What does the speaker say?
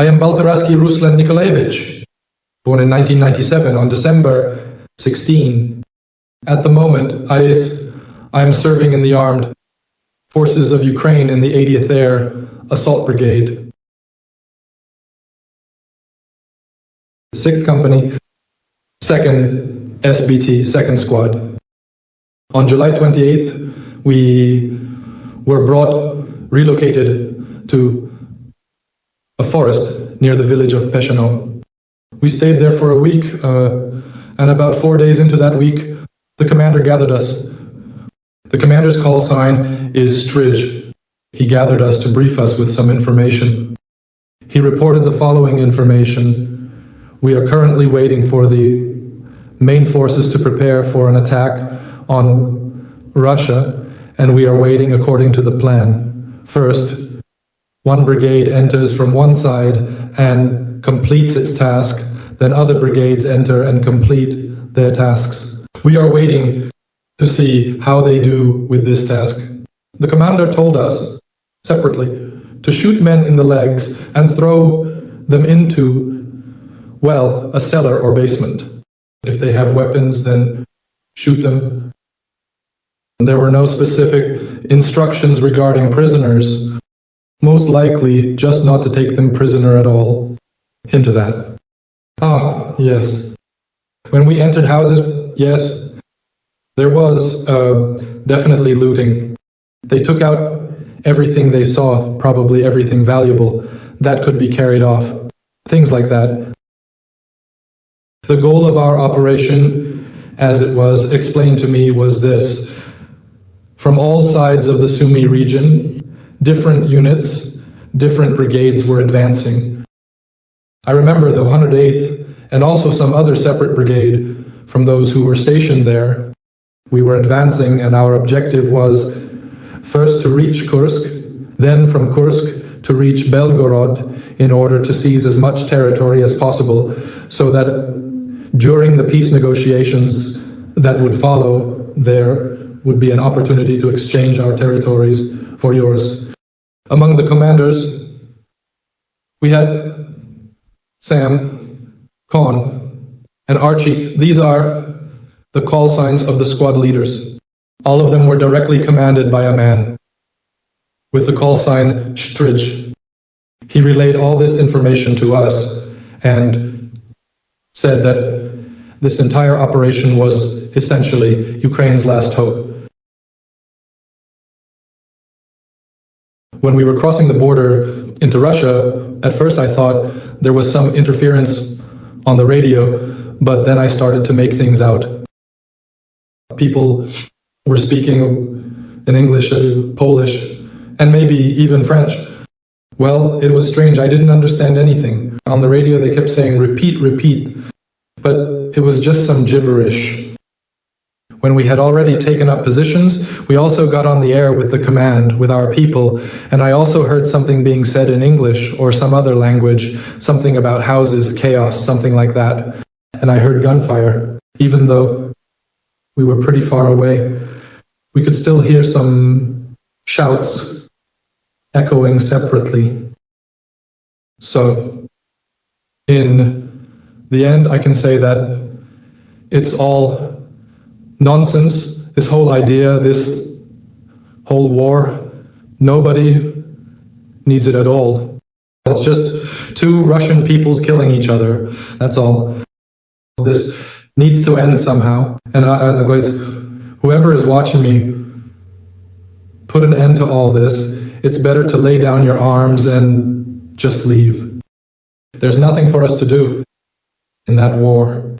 I am Baltaraski Ruslan Nikolaevich, born in 1997 on December 16. At the moment, I am serving in the armed forces of Ukraine in the 80th Air Assault Brigade. 6th Company, 2nd SBT, 2nd Squad. On July 28th, we were relocated to a forest near the village of Peshano. We stayed there for a week, and about 4 days into that week, the commander gathered us. The commander's call sign is Strij. He gathered us to brief us with some information. He reported the following information. We are currently waiting for the main forces to prepare for an attack on Russia, and we are waiting according to the plan. First, one brigade enters from one side and completes its task, then other brigades enter and complete their tasks. We are waiting to see how they do with this task. The commander told us, separately, to shoot men in the legs and throw them into, well, a cellar or basement. If they have weapons, then shoot them. There were no specific instructions regarding prisoners. Most likely, just not to take them prisoner at all. Into that. Ah, yes. When we entered houses, yes, there was definitely looting. They took out everything they saw, probably everything valuable, that could be carried off. Things like that. The goal of our operation, as it was explained to me, was this. From all sides of the Sumy region, different units, different brigades were advancing. I remember the 108th and also some other separate brigade from those who were stationed there. We were advancing, and our objective was first to reach Kursk, then from Kursk to reach Belgorod in order to seize as much territory as possible, so that during the peace negotiations that would follow, there would be an opportunity to exchange our territories for yours. Among the commanders, we had Sam, Con, and Archie. These are the call signs of the squad leaders. All of them were directly commanded by a man with the call sign Strij. He relayed all this information to us and said that this entire operation was essentially Ukraine's last hope. When we were crossing the border into Russia, at first I thought there was some interference on the radio, but then I started to make things out. People were speaking in English, Polish, and maybe even French. Well, it was strange. I didn't understand anything. On the radio they kept saying, repeat, repeat, but it was just some gibberish. When we had already taken up positions, we also got on the air with the command, with our people, and I also heard something being said in English or some other language, something about houses, chaos, something like that. And I heard gunfire. Even though we were pretty far away, we could still hear some shouts echoing separately. So, in the end, I can say that it's all nonsense, this whole idea, this whole war. Nobody needs it at all. It's just two Russian peoples killing each other. That's all. This needs to end somehow. And guys, whoever is watching me, put an end to all this. It's better to lay down your arms and just leave. There's nothing for us to do in that war.